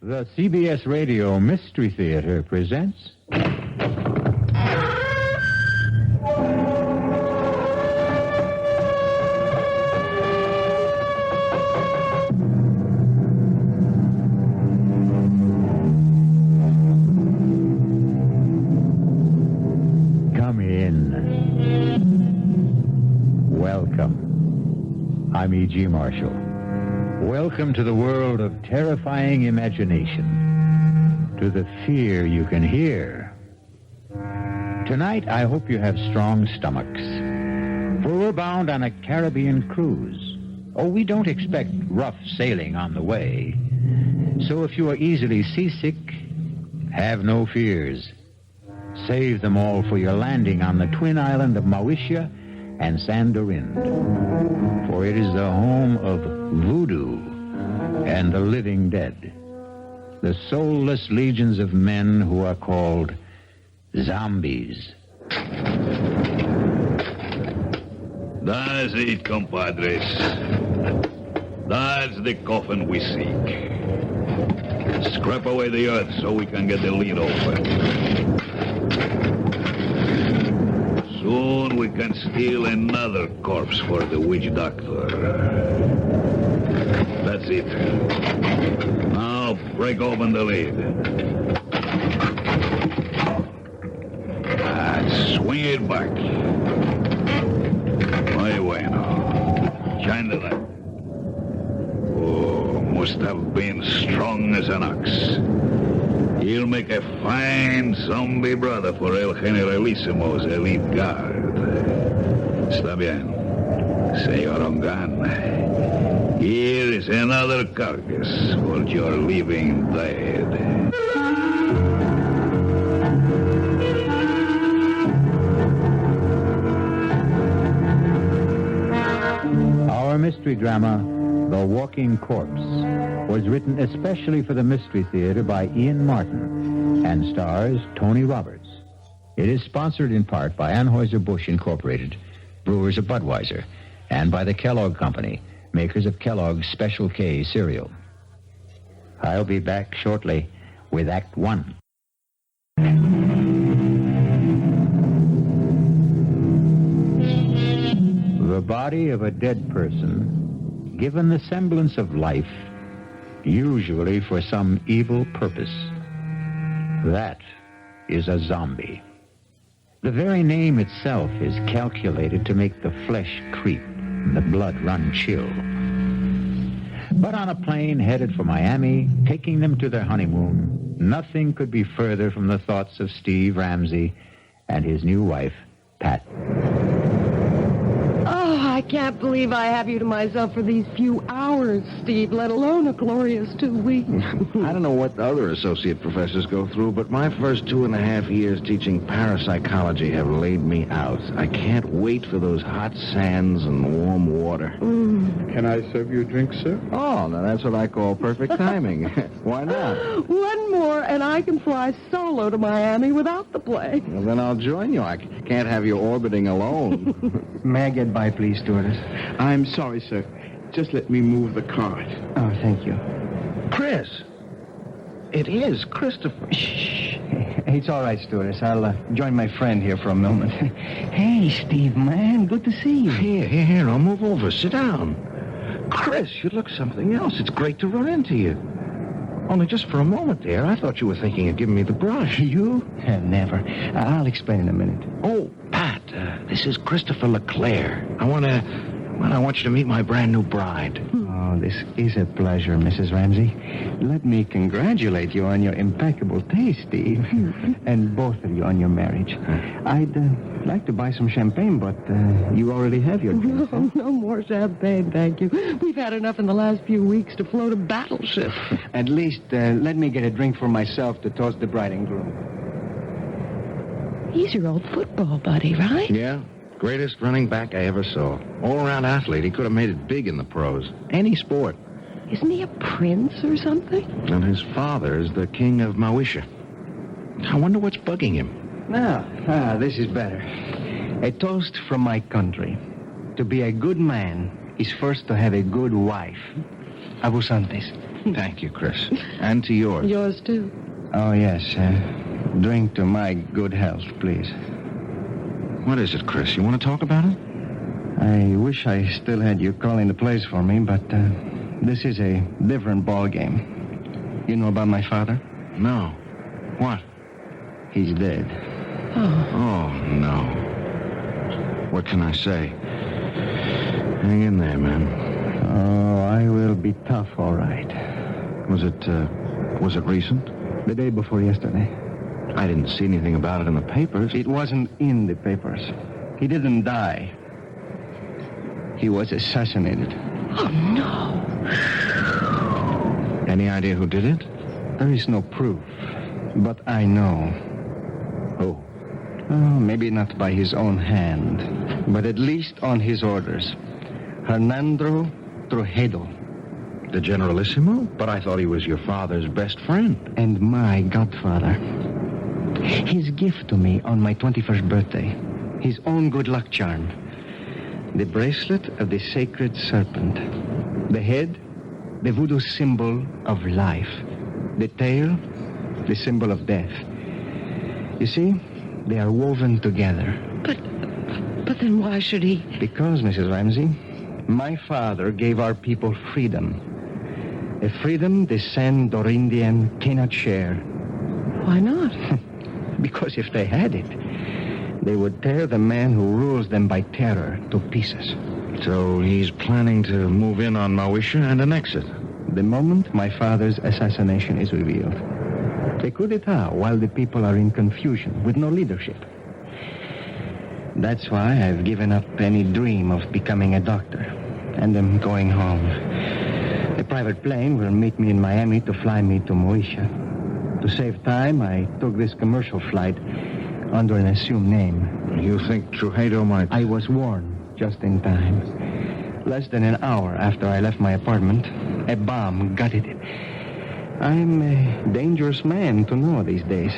The CBS Radio Mystery Theater presents... Come in. Welcome. I'm E.G. Marshall. Welcome to the world of terrifying imagination, to the fear you can hear. Tonight, I hope you have strong stomachs, for we're bound on a Caribbean cruise. Oh, we don't expect rough sailing on the way. So if you are easily seasick, have no fears. Save them all for your landing on the twin island of Mauritius and Sandorin, for it is the home of voodoo and the living dead, the soulless legions of men who are called zombies. That's it, compadres. That's the coffin we seek. Scrap away the earth so we can get the lid open. Soon we can steal another corpse for the witch doctor. That's it. Now break open the lid. Swing it back. Muy bueno. Shine the light. Oh, must have been strong as an ox. He'll make a fine zombie brother for El Generalissimo's elite guard. Está bien. Señor Ongan. Here is another carcass for your living dead. Our mystery drama, The Walking Corpse, was written especially for the Mystery Theater by Ian Martin and stars Tony Roberts. It is sponsored in part by Anheuser-Busch Incorporated, brewers of Budweiser, and by the Kellogg Company, makers of Kellogg's Special K cereal. I'll be back shortly with Act One. The body of a dead person, given the semblance of life, usually for some evil purpose. That is a zombie. The very name itself is calculated to make the flesh creep and the blood run chill. But on a plane headed for Miami, taking them to their honeymoon, nothing could be further from the thoughts of Steve Ramsey and his new wife, Pat. Oh, I can't believe I have you to myself for these few hours, Steve, let alone a glorious 2 weeks. I don't know what the other associate professors go through, but my first 2.5 years teaching parapsychology have laid me out. I can't wait for those hot sands and warm water. Can I serve you a drink, sir? Oh, now that's what I call perfect timing. Why not? One more, and I can fly solo to Miami without the plane. Well, then I'll join you. I can't have you orbiting alone. May I get by, please, stewardess? I'm sorry, sir. Just let me move the cart. Oh, thank you. Chris! It is Christopher. Shh. It's all right, stewardess. I'll join my friend here for a moment. Hey, Steve, man. Good to see you. Here. I'll move over. Sit down. Chris, you look something else. It's great to run into you. Only just for a moment there, I thought you were thinking of giving me the brush. You? Never. I'll explain in a minute. Oh, Pat, this is Christopher LeClaire. I want you to meet my brand new bride. Oh, this is a pleasure, Mrs. Ramsey. Let me congratulate you on your impeccable taste, Steve. And both of you on your marriage. I'd like to buy some champagne, but you already have your drink. No more champagne, thank you. We've had enough in the last few weeks to float a battleship. At least, let me get a drink for myself to toast the bride and groom. He's your old football buddy, right? Yeah, greatest running back I ever saw. All-around athlete. He could have made it big in the pros. Any sport. Isn't he a prince or something? And his father is the king of Mauritius. I wonder what's bugging him. Now, this is better. A toast from my country. To be a good man is first to have a good wife. Abusantes. Thank you, Chris. And to yours. Yours, too. Oh, yes. Drink to my good health, please. What is it, Chris? You want to talk about it? I wish I still had you calling the place for me, but this is a different ball game. You know about my father? No. What? He's dead. Oh, no. What can I say? Hang in there, man. Oh, I will be tough, all right. Was it recent? The day before yesterday. I didn't see anything about it in the papers. It wasn't in the papers. He didn't die. He was assassinated. Oh, no. Any idea who did it? There is no proof, but I know. Who? Oh, maybe not by his own hand, but at least on his orders. Hernando Trujillo. The Generalissimo? But I thought he was your father's best friend. And my godfather. His gift to me on my 21st birthday. His own good luck charm. The bracelet of the sacred serpent. The head, the voodoo symbol of life. The tail, the symbol of death. You see, they are woven together. But then why should he? Because, Mrs. Ramsey, my father gave our people freedom. A freedom the San Dorindian cannot share. Why not? Because if they had it, they would tear the man who rules them by terror to pieces. So he's planning to move in on Mawisha and annex it. The moment my father's assassination is revealed. A coup d'etat while the people are in confusion with no leadership. That's why I've given up any dream of becoming a doctor. And am going home. A private plane will meet me in Miami to fly me to Mawisha. To save time, I took this commercial flight under an assumed name. You think Trujillo might... I was warned just in time. Less than an hour after I left my apartment, a bomb gutted it. I'm a dangerous man to know these days.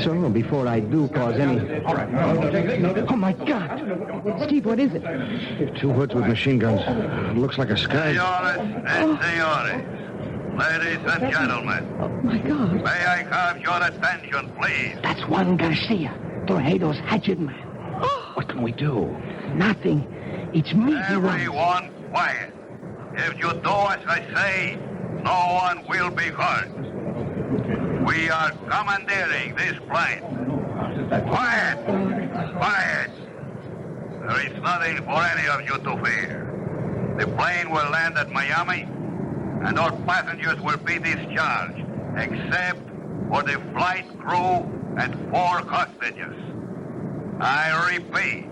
So, before I do cause any... All right. Oh, my God. Steve, what is it? Two hoods with machine guns. Looks like a sky... Senores and senores, ladies and gentlemen, Oh, my God. may I have your attention, please? That's Juan Garcia, Trujillo's hatchet man. What can we do? Nothing. It's me he wants. Everyone quiet. If you do as I say, no one will be hurt. We are commandeering this plane. Quiet! Quiet! There is nothing for any of you to fear. The plane will land at Miami, and all passengers will be discharged, except for the flight crew and 4 hostages. I repeat,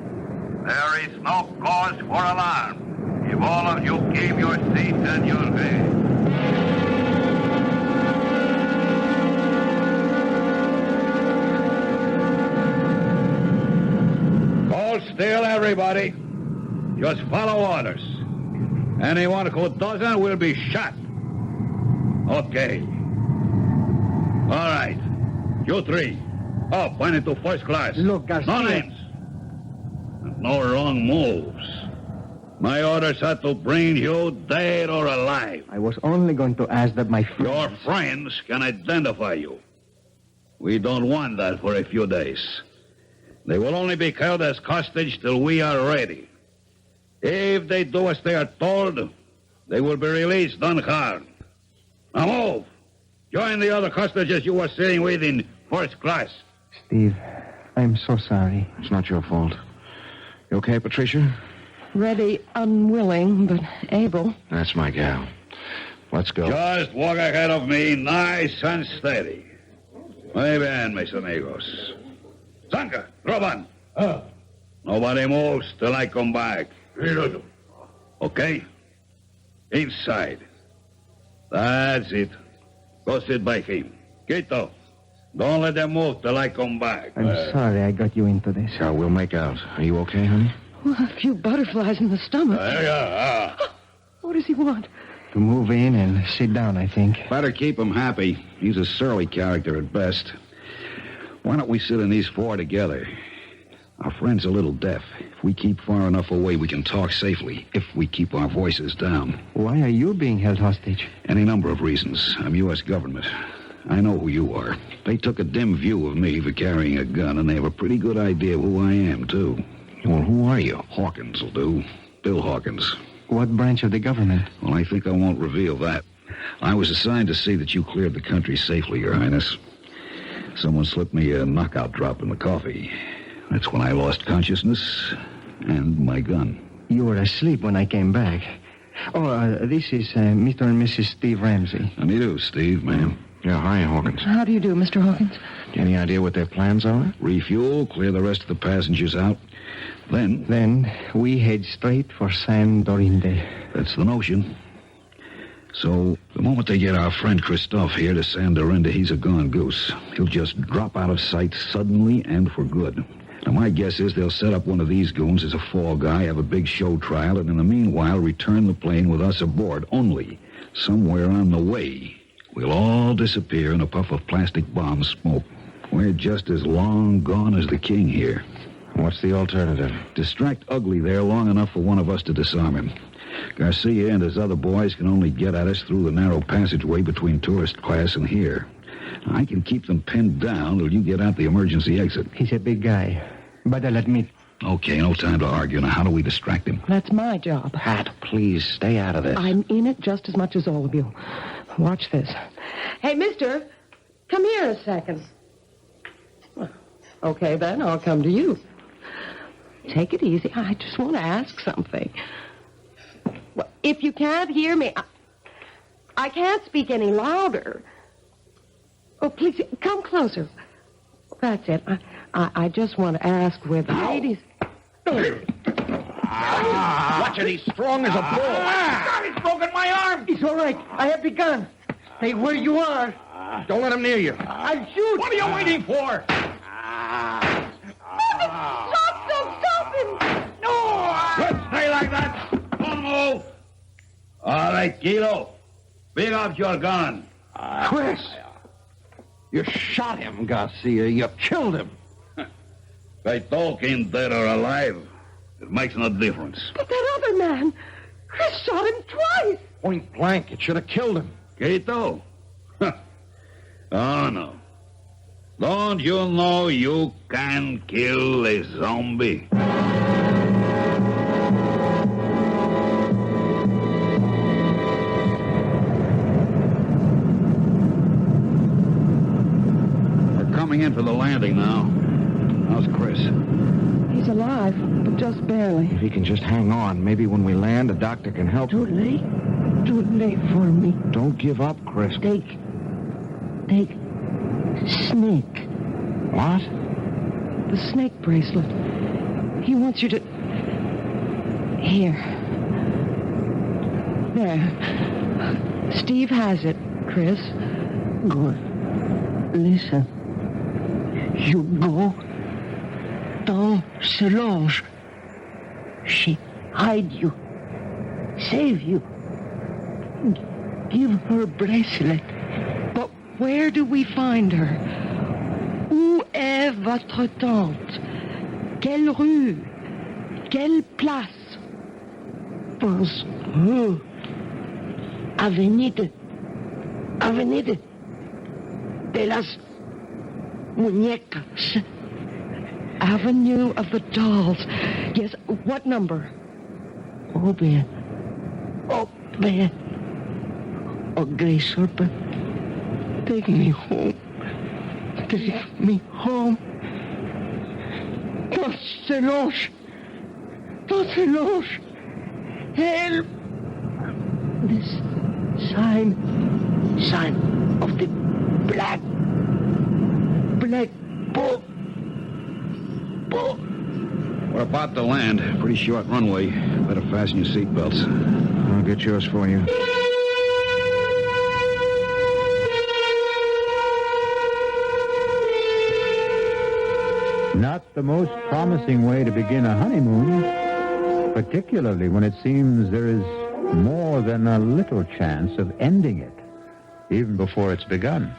there is no cause for alarm if all of you keep your seats and your heads. Hold still, everybody. Just follow orders. Anyone who doesn't will be shot. Okay. All right. You 3. Up, went into first class. Look, Garcia. No names. And no wrong moves. My orders are to bring you dead or alive. I was only going to ask that my friend... Your friends can identify you. We don't want that for a few days. They will only be held as hostage till we are ready. If they do as they are told, they will be released unharmed. Now move. Join the other hostages you were sitting with in first class. Steve, I'm so sorry. It's not your fault. You okay, Patricia? Ready, unwilling, but able. That's my gal. Let's go. Just walk ahead of me, nice and steady. Muy bien, mis amigos. Zanka, Grossman. Nobody moves till I come back. Okay? Inside. That's it. Go sit by him. Quito, don't let them move till I come back. I'm sorry I got you into this. Yeah, we'll make out. Are you okay, honey? Well, a few butterflies in the stomach. Yeah. What does he want? To move in and sit down, I think. Better keep him happy. He's a surly character at best. Why don't we sit in these 4 together? Our friend's a little deaf. If we keep far enough away, we can talk safely, if we keep our voices down. Why are you being held hostage? Any number of reasons. I'm U.S. government. I know who you are. They took a dim view of me for carrying a gun, and they have a pretty good idea of who I am, too. Well, who are you? Hawkins will do. Bill Hawkins. What branch of the government? Well, I think I won't reveal that. I was assigned to see that you cleared the country safely, Your Highness. Someone slipped me a knockout drop in the coffee. That's when I lost consciousness and my gun. You were asleep when I came back. This is Mr. and Mrs. Steve Ramsey. How do you do, Steve, ma'am? Yeah, hi, Hawkins. How do you do, Mr. Hawkins? Any idea what their plans are? Refuel, clear the rest of the passengers out. Then we head straight for San Dorinde. That's the notion. So, the moment they get our friend Christophe here to San Dorinde, he's a gone goose. He'll just drop out of sight suddenly and for good. Now, my guess is they'll set up one of these goons as a fall guy, have a big show trial, and in the meanwhile return the plane with us aboard. Only, somewhere on the way, we'll all disappear in a puff of plastic bomb smoke. We're just as long gone as the king here. What's the alternative? Distract Ugly there long enough for one of us to disarm him. Garcia and his other boys can only get at us through the narrow passageway between tourist class and here. I can keep them pinned down till you get out the emergency exit. He's a big guy, but I'll admit... Okay, no time to argue. Now, how do we distract him? That's my job. Pat, please, stay out of this. I'm in it just as much as all of you. Watch this. Hey, mister, come here a second. Okay, then, I'll come to you. Take it easy. I just want to ask something. Well, if you can't hear me, I can't speak any louder. Oh, please, come closer. That's it. I just want to ask where the ladies... Watch it, he's strong as a bull. God, he's broken my arm. It's all right. I have the gun. Stay where you are. Don't let him near you. I'll shoot. What are you waiting for? Stop him! No! Good, stay like that. Don't move. All right, Kilo. Bring up your gun. Chris, you shot him, Garcia. You killed him. They talking dead or alive. It makes no difference. But that other man, Chris shot him twice. Point blank, it should have killed him. Quito? Oh, no. Don't you know you can kill a zombie? We're coming in for the landing now. How's Chris? He's alive, but just barely. If he can just hang on, maybe when we land, a doctor can help. Too late for me. Don't give up, Chris. Take Snake. What? The snake bracelet. He wants you to... Here. There. Steve has it, Chris. Good. Listen. You go dans Solange. She hide you. Save you. Give her bracelet. But where do we find her? Où est votre tante? Quelle rue? Quelle place? Pense Avenida de las Muñecas. Avenue of the Dolls. Yes, what number? Open. Oh, Grey Serpent. Take me home. Take me home. Don't Solange. Help. This sign of the black book. We're about to land. Pretty short runway. Better fasten your seatbelts. I'll get yours for you. Not the most promising way to begin a honeymoon, particularly when it seems there is more than a little chance of ending it, even before it's begun.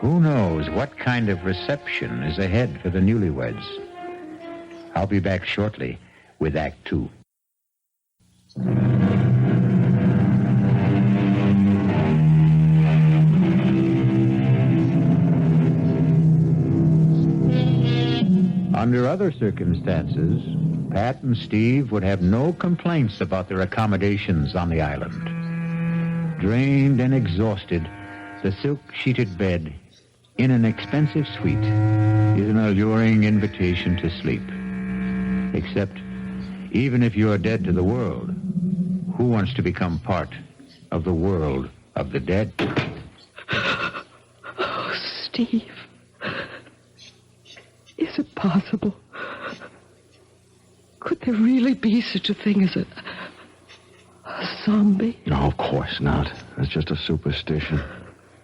Who knows what kind of reception is ahead for the newlyweds? I'll be back shortly with Act 2. Under other circumstances, Pat and Steve would have no complaints about their accommodations on the island. Drained and exhausted, the silk-sheeted bed in an expensive suite is an alluring invitation to sleep. Except, even if you're dead to the world, who wants to become part of the world of the dead? Oh, Steve. Is it possible? Could there really be such a thing as a zombie? No, of course not. It's just a superstition.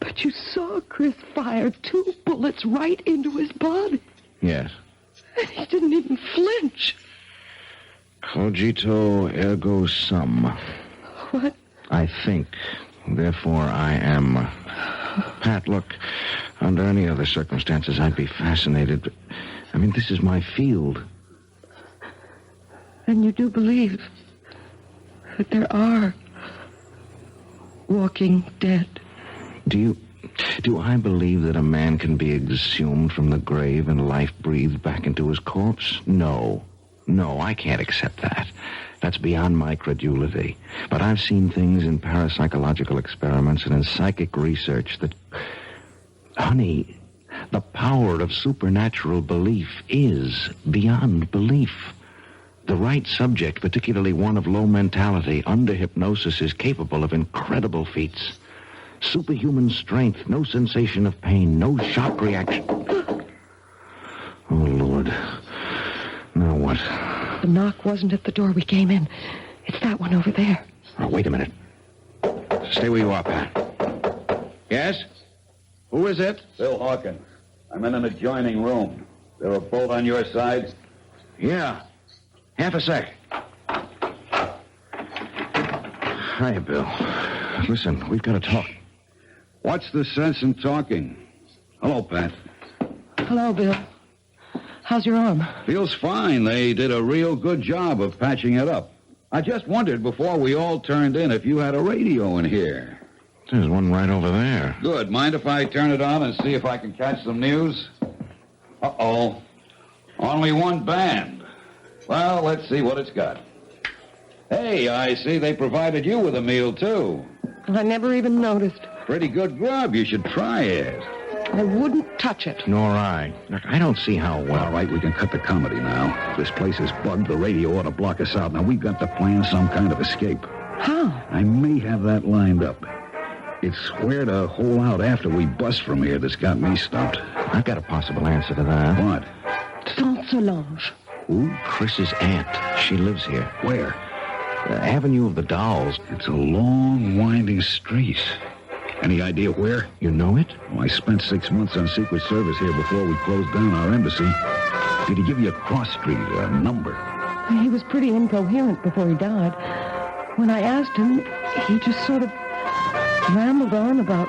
But you saw Chris fire 2 bullets right into his body. Yes. And he didn't even flinch. Cogito ergo sum. What? I think, therefore I am. Pat, look, under any other circumstances I'd be fascinated, but, I mean, this is my field. And you do believe that there are walking dead? Do I believe that a man can be exhumed from the grave and life breathed back into his corpse? No, I can't accept that. That's beyond my credulity. But I've seen things in parapsychological experiments and in psychic research that, honey, the power of supernatural belief is beyond belief. The right subject, particularly one of low mentality, under hypnosis, is capable of incredible feats. Superhuman strength, no sensation of pain, no shock reaction. Oh, Lord. Now what? The knock wasn't at the door we came in. It's that one over there. Oh, wait a minute. Stay where you are, Pat. Yes? Who is it? Bill Hawkins. I'm in an adjoining room. There a bolt on your side? Yeah. Half a sec. Hiya, Bill. Listen, we've got to talk. What's the sense in talking? Hello, Pat. Hello, Bill. How's your arm? Feels fine. They did a real good job of patching it up. I just wondered before we all turned in if you had a radio in here. There's one right over there. Good. Mind if I turn it on and see if I can catch some news? Uh-oh. Only one band. Well, let's see what it's got. Hey, I see they provided you with a meal, too. I never even noticed. Pretty good grub. You should try it. I wouldn't touch it. Nor I. Look, I don't see how well. All right, we can cut the comedy now. If this place is bugged, the radio ought to block us out. Now, we've got to plan some kind of escape. How? I may have that lined up. It's where to hole out after we bust from here that's got me stumped. I've got a possible answer to that. What? Saint Solange. Who? Chris's aunt. She lives here. Where? Avenue of the Dolls. It's a long, winding street. Any idea where? You know it? Well, I spent 6 months on Secret Service here before we closed down our embassy. Did he give you a cross street, a number? He was pretty incoherent before he died. When I asked him, he just sort of rambled on about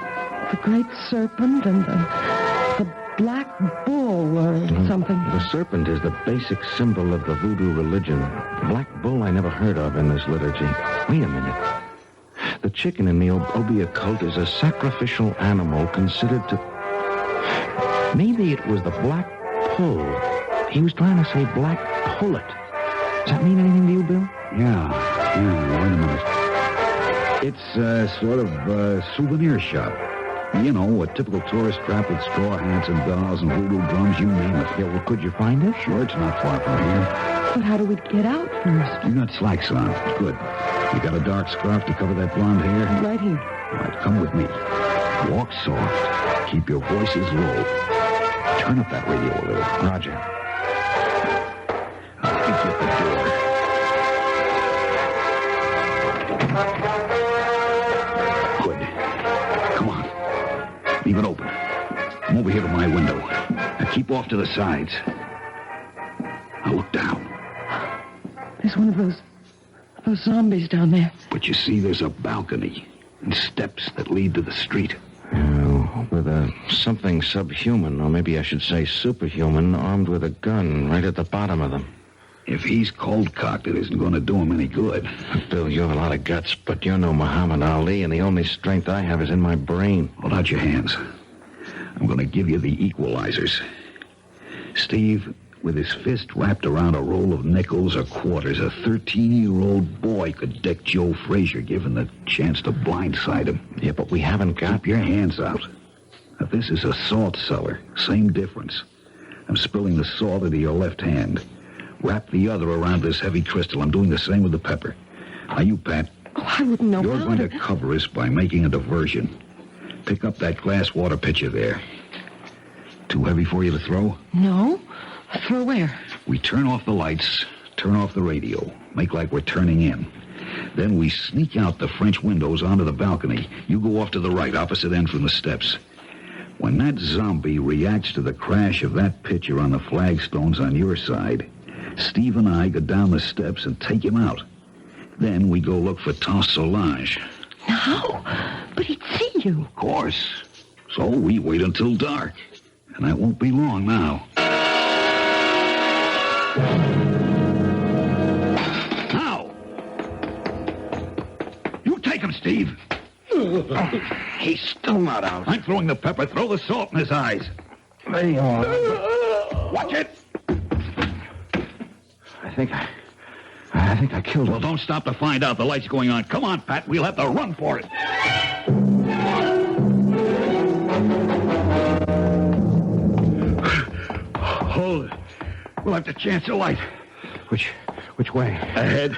the great serpent and the black bull or something. The serpent is the basic symbol of the voodoo religion. The black bull I never heard of in this liturgy. Wait a minute. The chicken in the Obeah cult is a sacrificial animal considered to... Maybe it was the black pull. He was trying to say black pullet. Does that mean anything to you, Bill? Yeah, wait a minute. It's sort of a souvenir shop. You know, a typical tourist trap with straw hats and dolls and voodoo drums, you name it. Yeah, well, could you find it? Sure, it's not far from here. But how do we get out first? You got slacks on. Good. You got a dark scarf to cover that blonde hair? Right here. All right, come with me. Walk soft. Keep your voices low. Turn up that radio a little. Roger. I'll meet you at the door. Good. Come on. Leave it open. I'm over here to my window. Now keep off to the sides. Now look down. There's one of those zombies down there. But you see, there's a balcony and steps that lead to the street. With something subhuman, or maybe I should say superhuman, armed with a gun right at the bottom of them. If he's cold-cocked, it isn't going to do him any good. Bill, you have a lot of guts, but you're no Muhammad Ali, and the only strength I have is in my brain. Hold out your hands. I'm going to give you the equalizers. Steve, with his fist wrapped around a roll of nickels or quarters, a 13-year-old boy could deck Joe Frazier, given the chance to blindside him. Yeah, but we haven't got... Keep your hands out. Now, this is a salt cellar. Same difference. I'm spilling the salt into your left hand. Wrap the other around this heavy crystal. I'm doing the same with the pepper. Now, you, Pat. Oh, I wouldn't know You're how going to cover us by making a diversion. Pick up that glass water pitcher there. Too heavy for you to throw? No. Throw where? We turn off the lights, turn off the radio, make like we're turning in. Then we sneak out the French windows onto the balcony. You go off to the right, opposite end from the steps. When that zombie reacts to the crash of that pitcher on the flagstones on your side, Steve and I go down the steps and take him out. Then we go look for Tante Solange. No, but he'd see you. Of course. So we wait until dark. And that won't be long now. Now! You take him, Steve. He's still not out. I'm throwing the pepper. Throw the salt in his eyes. There you are. Watch it. I think I killed him. Well, don't stop to find out. The light's going on. Come on, Pat. We'll have to run for it. Hold it. We'll have to chance the light. Which way? Ahead.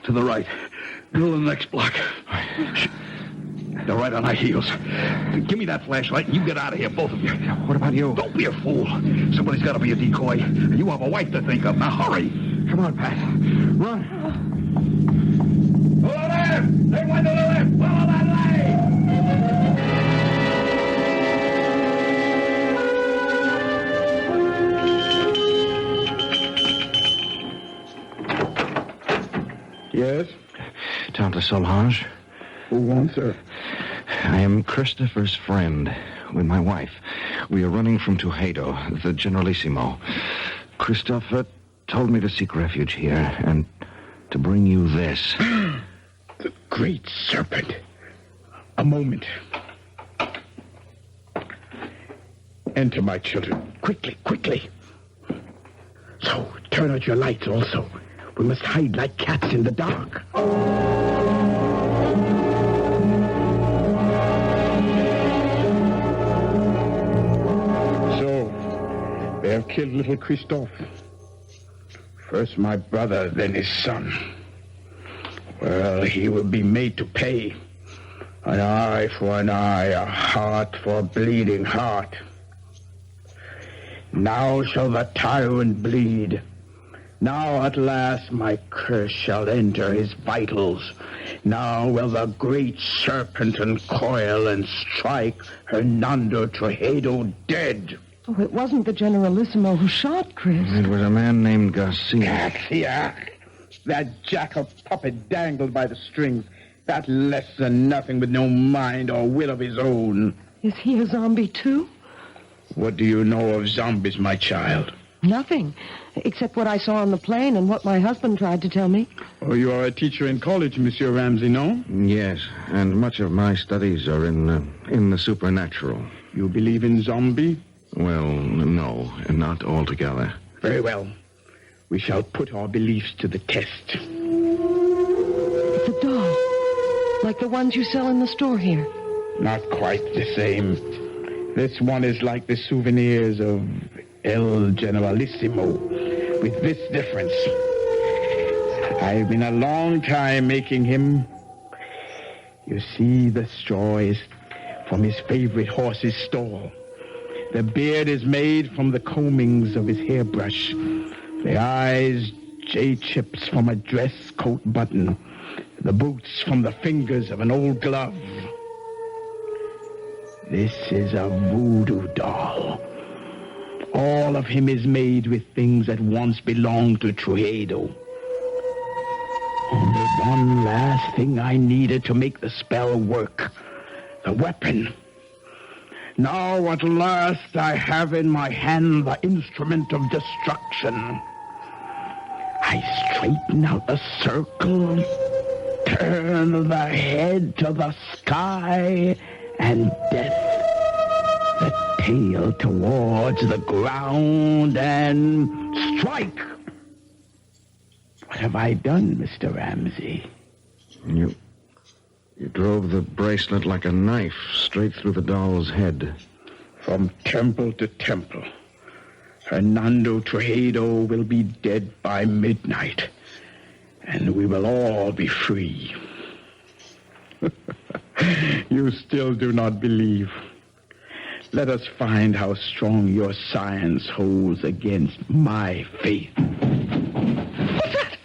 To the right. Middle of the next block. They're right on our heels. Give me that flashlight and you get out of here, both of you. What about you? Don't be a fool. Somebody's got to be a decoy. You have a wife to think of. Now hurry. Come on, Pat. Run. To the left! Take one to the left! Follow that light! Yes? Tante Solange. Who wants her? I am Christopher's friend with my wife. We are running from Tuxedo, the Generalissimo. Christopher told me to seek refuge here and to bring you this. The great serpent. A moment. Enter, my children. Quickly, quickly. So, turn out your lights also. We must hide like cats in the dark. So, they have killed little Christophe. First my brother, then his son. Well, he will be made to pay. An eye for an eye, a heart for a bleeding heart. Now shall the tyrant bleed. Now at last my curse shall enter his vitals. Now will the great serpent uncoil and strike Hernando Trujillo dead. Oh, it wasn't the Generalissimo who shot Chris. It was a man named Garcia. Garcia! That jackal puppet dangled by the strings. That less than nothing with no mind or will of his own. Is he a zombie, too? What do you know of zombies, my child? Nothing, except what I saw on the plane and what my husband tried to tell me. Oh, you are a teacher in college, Monsieur Ramsey, no? Yes, and much of my studies are in the supernatural. You believe in zombie? Well, no, not altogether. Very well. We shall put our beliefs to the test. It's a doll, like the ones you sell in the store here. Not quite the same. This one is like the souvenirs of El Generalissimo, with this difference. I've been a long time making him. You see, the straw is from his favorite horse's stall. The beard is made from the combings of his hairbrush. The eyes, J-chips from a dress coat button. The boots from the fingers of an old glove. This is a voodoo doll. All of him is made with things that once belonged to Trujillo. Only one last thing I needed to make the spell work. The weapon. Now at last I have in my hand the instrument of destruction. I straighten out a circle, turn the head to the sky, and death, the tail towards the ground, and strike. What have I done, Mr. Ramsey? You drove the bracelet like a knife straight through the doll's head. From temple to temple, Hernando Trujillo will be dead by midnight, and we will all be free. You still do not believe. Let us find how strong your science holds against my faith. What's that?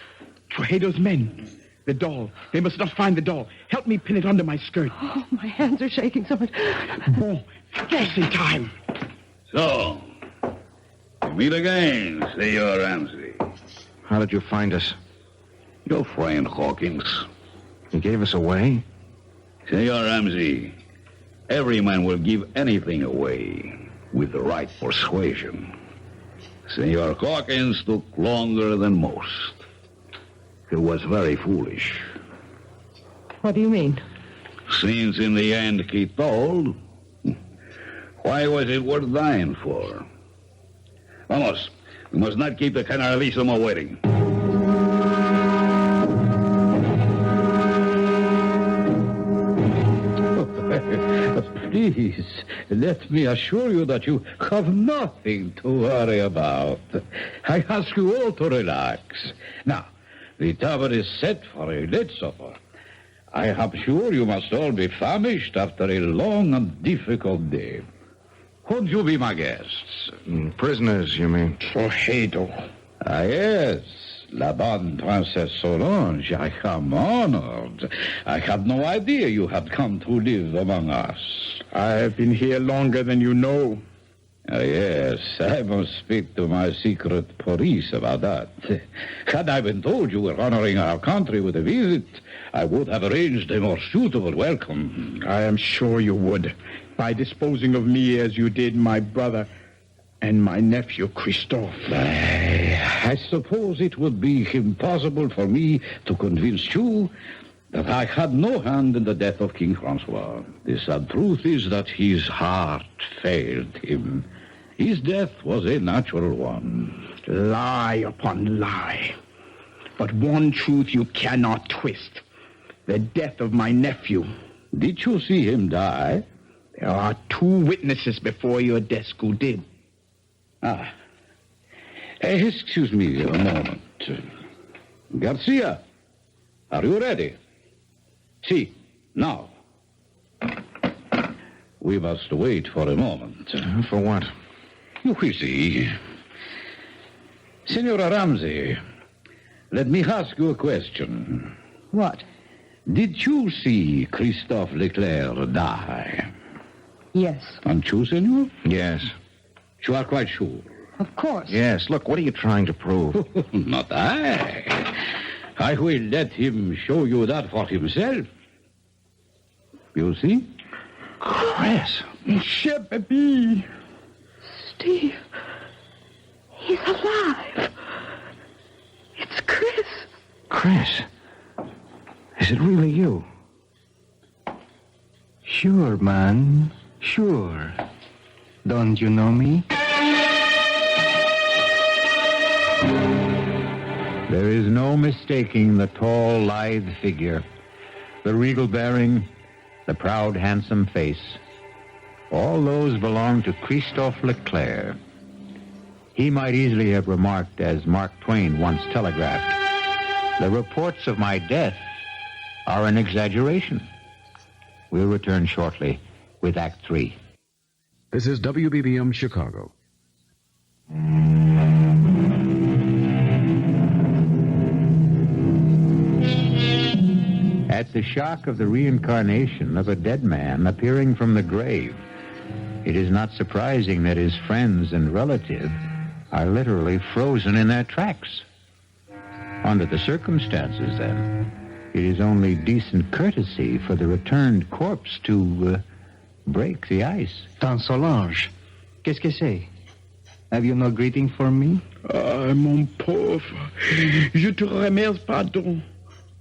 Trujillo's men. The doll. They must not find the doll. Help me pin it under my skirt. Oh, my hands are shaking so much. Bon, just in time. So, we meet again, Senor Ramsey. How did you find us? Your friend Hawkins. He gave us away? Senor Ramsey, every man will give anything away with the right persuasion. Senor Hawkins took longer than most. He was very foolish. What do you mean? Since in the end he told, why was it worth dying for? Vamos, we must not keep the Generalissimo waiting. Please, let me assure you that you have nothing to worry about. I ask you all to relax. Now, the table is set for a late supper. I am sure you must all be famished after a long and difficult day. Won't you be my guests? Prisoners, you mean? Trujillo. Ah, yes. La bonne Princess Solange, I am honored. I had no idea you had come to live among us. I have been here longer than you know. Ah, yes, I must speak to my secret police about that. Had I been told you were honoring our country with a visit, I would have arranged a more suitable welcome. I am sure you would, by disposing of me as you did my brother and my nephew, Christophe. I suppose it would be impossible for me to convince you that I had no hand in the death of King Francois. The sad truth is that his heart failed him. His death was a natural one. Lie upon lie. But one truth you cannot twist. The death of my nephew. Did you see him die? There are 2 witnesses before your desk who did. Excuse me a moment. Garcia, are you ready? See, now. We must wait for a moment. For what? You will see. Senora Ramsey, let me ask you a question. What? Did you see Christophe Leclerc die? Yes. And you, senor? Yes. You are quite sure? Of course. Yes. Look, what are you trying to prove? Not I. I will let him show you that for himself. You see? Chris. Cher Baby. Steve, he's alive. It's Chris. Chris. Is it really you? Sure, man. Sure. Don't you know me? There is no mistaking the tall, lithe figure, the regal bearing, the proud, handsome face. All those belong to Christophe Leclerc. He might easily have remarked, as Mark Twain once telegraphed, "The reports of my death are an exaggeration." We'll return shortly with Act 3. This is WBBM Chicago. At the shock of the reincarnation of a dead man appearing from the grave, it is not surprising that his friends and relatives are literally frozen in their tracks. Under the circumstances, then, it is only decent courtesy for the returned corpse to break the ice. Tante Solange, qu'est-ce que c'est? Have you no greeting for me? Ah, mon pauvre. Je te remercie, pardon.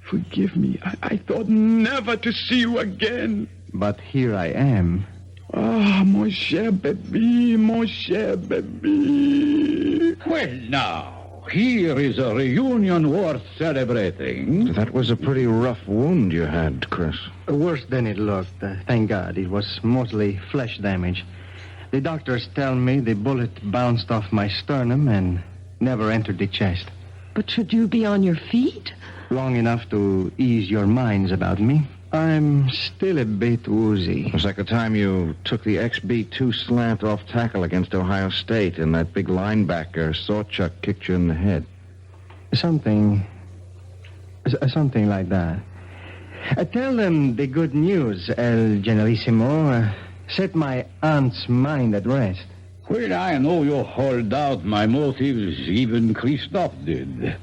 Forgive me. I thought never to see you again. But here I am. Ah, mon cher baby, mon cher baby. Well, now, here is a reunion worth celebrating. That was a pretty rough wound you had, Chris. Worse than it looked. Thank God. It was mostly flesh damage. The doctors tell me the bullet bounced off my sternum and never entered the chest. But should you be on your feet? Long enough to ease your minds about me. I'm still a bit woozy. It was like the time you took the XB2 slant off tackle against Ohio State and that big linebacker, Sawchuck, kicked you in the head. Something like that. Tell them the good news, El Generalissimo. Set my aunt's mind at rest. Well, I know you hold out my motives, even Christophe did.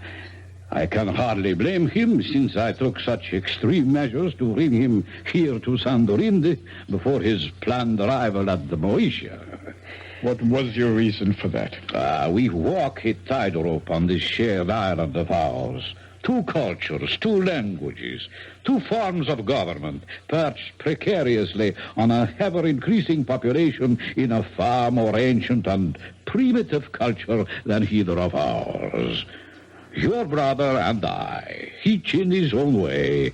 I can hardly blame him, since I took such extreme measures to bring him here to Sandorinde before his planned arrival at the Moesia. What was your reason for that? We walk a tightrope on this shared island of ours. 2 cultures, 2 languages, 2 forms of government, perched precariously on a ever-increasing population in a far more ancient and primitive culture than either of ours. Your brother and I, each in his own way,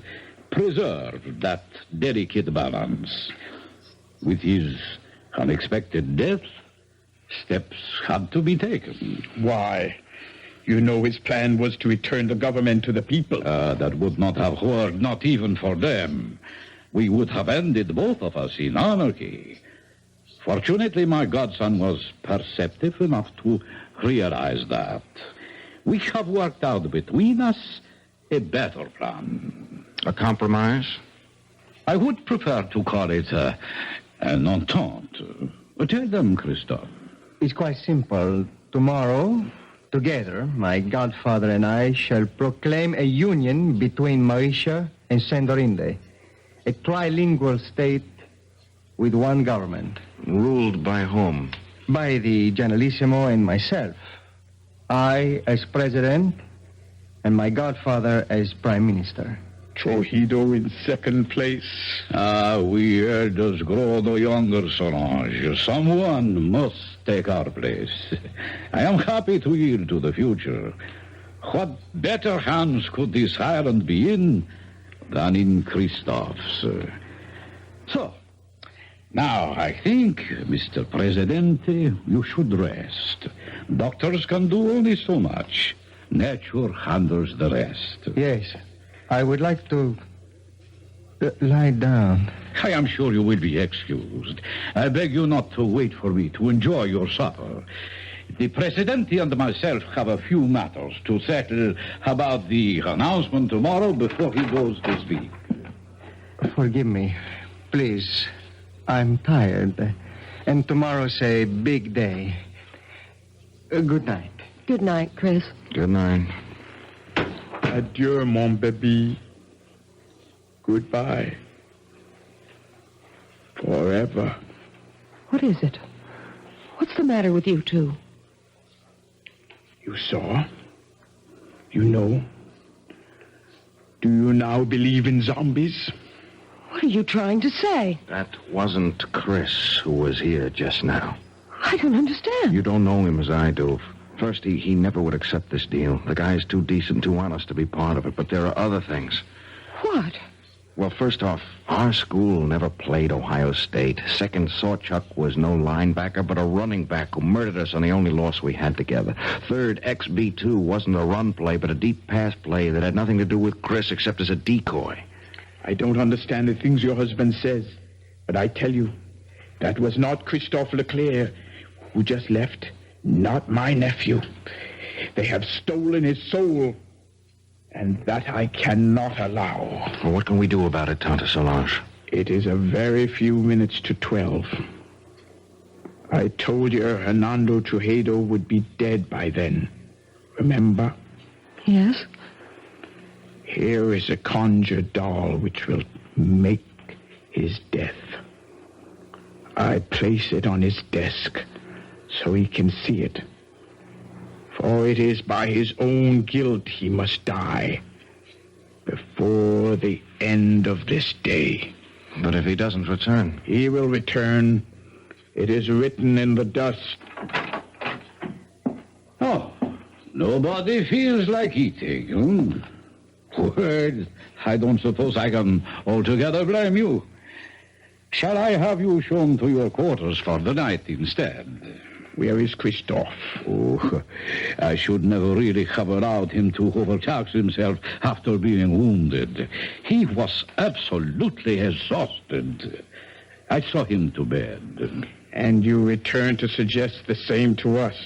preserved that delicate balance. With his unexpected death, steps had to be taken. Why? You know his plan was to return the government to the people. That would not have worked, not even for them. We would have ended, both of us, in anarchy. Fortunately, my godson was perceptive enough to realize that. We have worked out between us a better plan. A compromise? I would prefer to call it an entente. Tell them, Christophe. It's quite simple. Tomorrow, together, my godfather and I shall proclaim a union between Mauritius and Sandorinde, a trilingual state with one government. Ruled by whom? By the Generalissimo and myself. I as president, and my godfather as prime minister. Trujillo in second place. We elders grow no younger, Solange. Someone must take our place. I am happy to yield to the future. What better hands could this island be in than in Christophe's? So, now I think, Mr. Presidente, you should rest. Doctors can do only so much. Nature handles the rest. Yes, I would like to lie down. I am sure you will be excused. I beg you not to wait for me to enjoy your supper. The Presidente and myself have a few matters to settle about the announcement tomorrow before he goes to speak. Forgive me, please. I'm tired. And tomorrow's a big day. Good night. Good night, Chris. Good night. Adieu, mon baby. Goodbye. Forever. What is it? What's the matter with you two? You saw? You know? Do you now believe in zombies? What are you trying to say? That wasn't Chris who was here just now. I don't understand. You don't know him as I do. First, he never would accept this deal. The guy's too decent, too honest to be part of it. But there are other things. What? Well, first off, our school never played Ohio State. Second, Sawchuck was no linebacker, but a running back who murdered us on the only loss we had together. Third, XB2 wasn't a run play, but a deep pass play that had nothing to do with Chris except as a decoy. I don't understand the things your husband says, but I tell you, that was not Christophe Leclerc who just left. Not my nephew. They have stolen his soul, and that I cannot allow. Well, what can we do about it, Tante Solange? It is a very few minutes to 12. I told you Hernando Trujillo would be dead by then. Remember? Yes? Here is a conjured doll which will make his death. I place it on his desk so he can see it. For it is by his own guilt he must die before the end of this day. But if he doesn't return? He will return. It is written in the dust. Oh, nobody feels like eating. Well, I don't suppose I can altogether blame you. Shall I have you shown to your quarters for the night instead? Where is Christophe? Oh, I should never really have allowed him to overtax himself after being wounded. He was absolutely exhausted. I saw him to bed. And you return to suggest the same to us.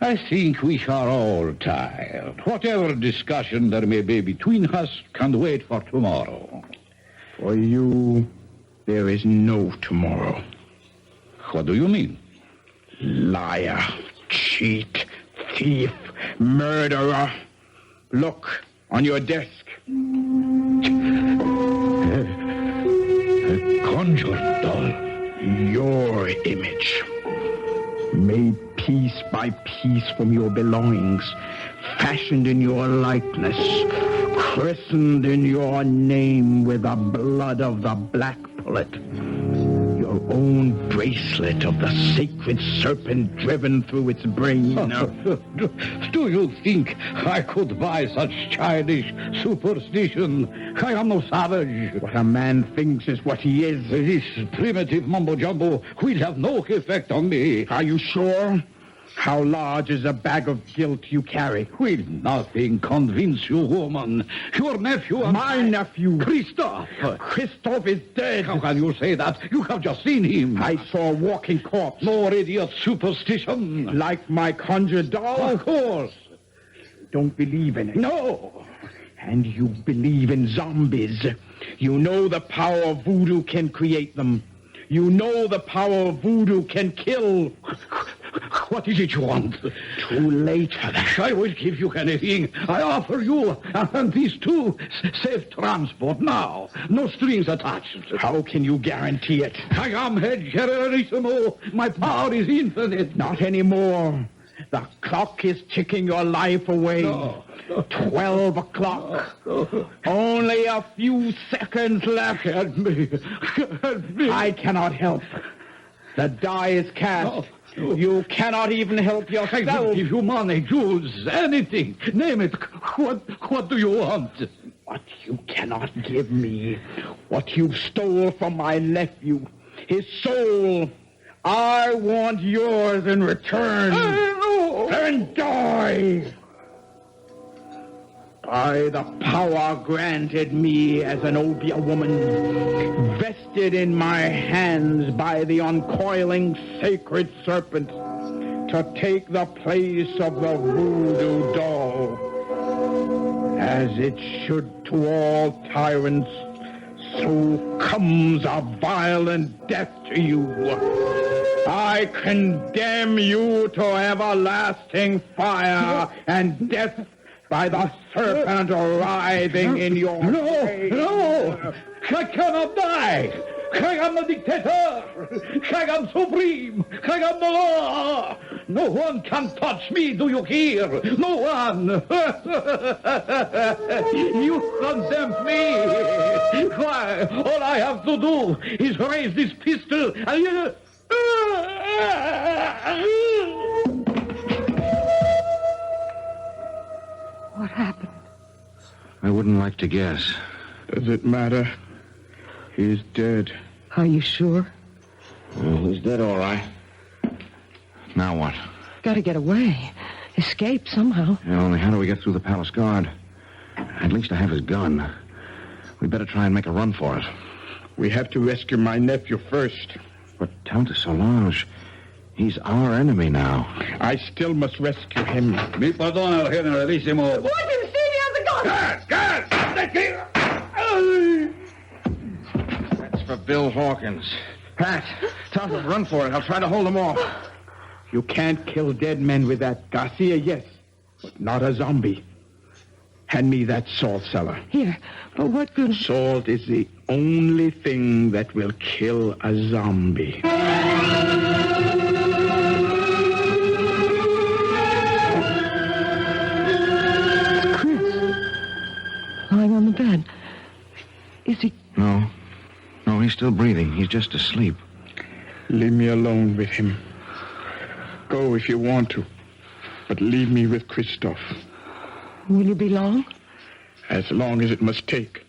I think we are all tired. Whatever discussion there may be between us can wait for tomorrow. For you, there is no tomorrow. What do you mean? Liar, cheat, thief, murderer. Look, on your desk. A conjured doll. Your image. Made piece by piece from your belongings. Fashioned in your likeness. Christened in your name with the blood of the black pullet. Your own bracelet of the sacred serpent driven through its brain. Do you think I could buy such childish superstition? I am no savage. What a man thinks is what he is. This primitive mumbo-jumbo will have no effect on me. Are you sure? How large is the bag of guilt you carry? Will nothing convince you, woman? Your nephew and My nephew. Christophe. Christophe is dead. How can you say that? You have just seen him. I saw a walking corpse. More idiot superstition. Like my conjured doll? Of course. Don't believe in it. No. And you believe in zombies. You know the power of voodoo can create them. You know the power of voodoo can kill. What is it you want? Too late for that. I will give you anything. I offer you and these two safe transport now. No strings attached. How can you guarantee it? I am head generalissimo. My power is infinite. Not anymore. The clock is ticking your life away. No. 12 o'clock. Only a few seconds left. Help me. Help me. I cannot help. The die is cast. No. You cannot even help I will yourself. give you money, jewels, anything. Name it. What do you want? What you cannot give me. What you stole from my nephew. His soul. I want yours in return. No. Then die. By the power granted me as an Obia woman, vested in my hands by the uncoiling sacred serpent, to take the place of the voodoo doll. As it should to all tyrants, so comes a violent death to you. I condemn you to everlasting fire and death by the serpent writhing in your face. No! I cannot die! I am the dictator! I am supreme! I am the law! No one can touch me, do you hear? No one! You condemn me! Why, all I have to do is raise this pistol and you... What happened? I wouldn't like to guess. Does it matter? He's dead. Are you sure? Well, he's dead, all right. Now what? Gotta get away. Escape somehow. Yeah, only how do we get through the palace guard? At least I have his gun. We better try and make a run for it. We have to rescue my nephew first. But Countess Solange, he's our enemy now. I still must rescue him. Mi perdona, generalissimo. What? You see me on the gun! That's for Bill Hawkins. Pat, tell him to run for it. I'll try to hold him off. You can't kill dead men with that. Garcia, yes, but not a zombie. Hand me that salt cellar. Here, but what good... Salt is the only thing that will kill a zombie. still breathing. He's just asleep. Leave me alone with him. Go if you want to, but leave me with Christophe. Will you be long? As long as it must take.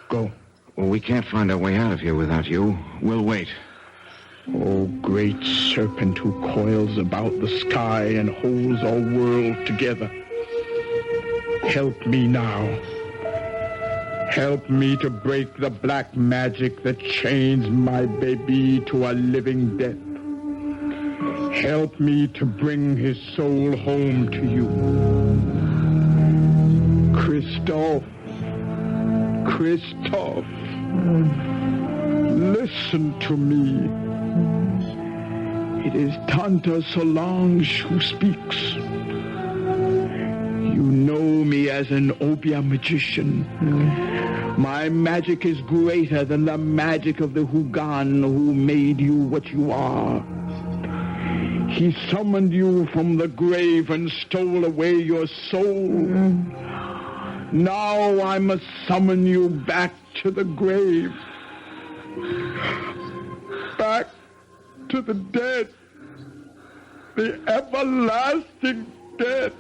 Go. Well, we can't find our way out of here without you. We'll wait. O great serpent who coils about the sky and holds our world together. Help me now. Help me to break the black magic that chains my baby to a living death. Help me to bring his soul home to you. Christophe. Christophe. Listen to me. It is Tante Solange who speaks. You know me as an obeah magician. My magic is greater than the magic of the Hugan who made you what you are. He summoned you from the grave and stole away your soul. Now I must summon you back to the grave. Back to the dead. The everlasting dead.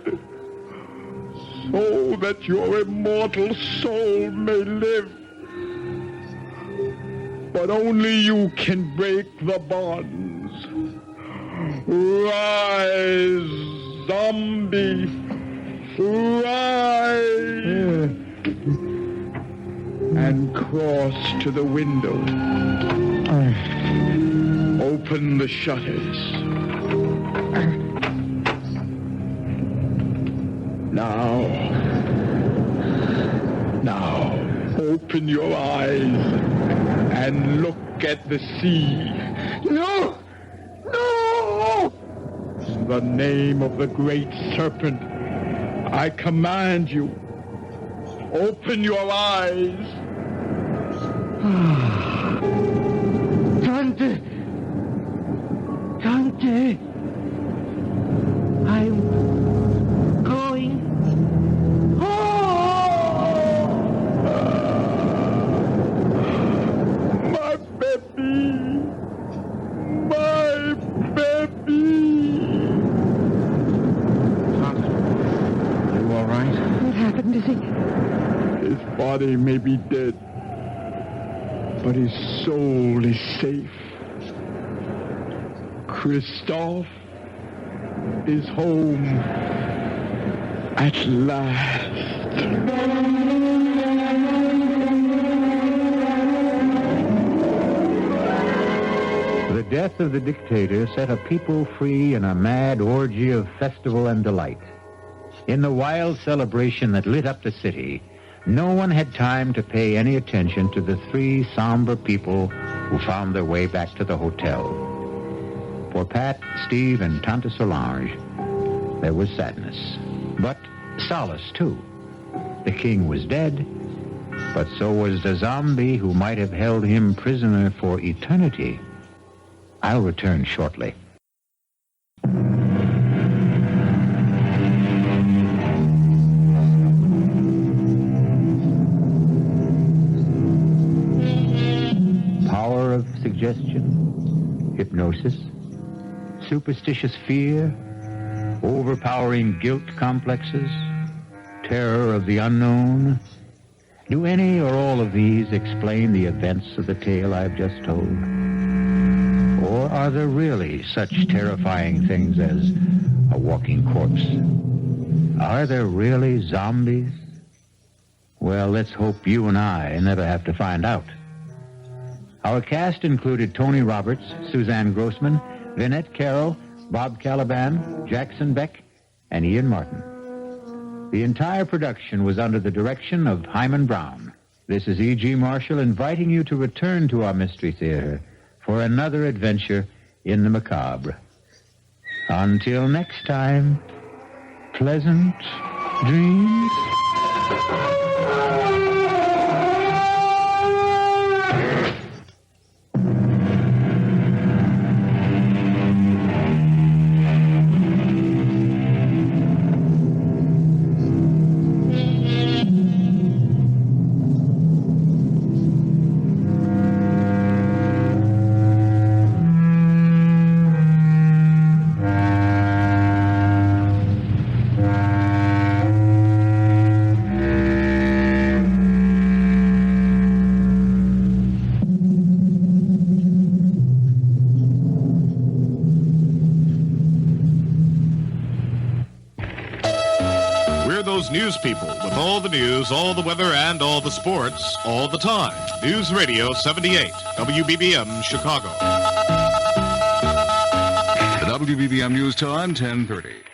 So that your immortal soul may live. But only you can break the bonds. Rise, zombie. Rise. And cross to the window. Open the shutters. Now, open your eyes and look at the sea. No! No! In the name of the great serpent, I command you, open your eyes. Tante! Tante! I'm going home! My baby! My baby! Tante, you all right? What happened? Is he... His body may be dead, but his soul is safe. Christophe is home at last. The death of the dictator set a people free in a mad orgy of festival and delight. In the wild celebration that lit up the city, no one had time to pay any attention to the three somber people who found their way back to the hotel. For Pat, Steve, and Tante Solange, there was sadness, but solace, too. The king was dead, but so was the zombie who might have held him prisoner for eternity. I'll return shortly. Power of suggestion, hypnosis, superstitious fear, overpowering guilt complexes, terror of the unknown. Do any or all of these explain the events of the tale I've just told? Or are there really such terrifying things as a walking corpse? Are there really zombies? Well, let's hope you and I never have to find out. Our cast included Tony Roberts, Suzanne Grossman, Vinette Carroll, Bob Kaliban, Jackson Beck, and Ian Martin. The entire production was under the direction of Hyman Brown. This is E.G. Marshall inviting you to return to our Mystery Theater for another adventure in the macabre. Until next time, pleasant dreams. Chicago's news people with all the news, all the weather, and all the sports all the time. News Radio 78, WBBM Chicago. The WBBM News Time, 10:30.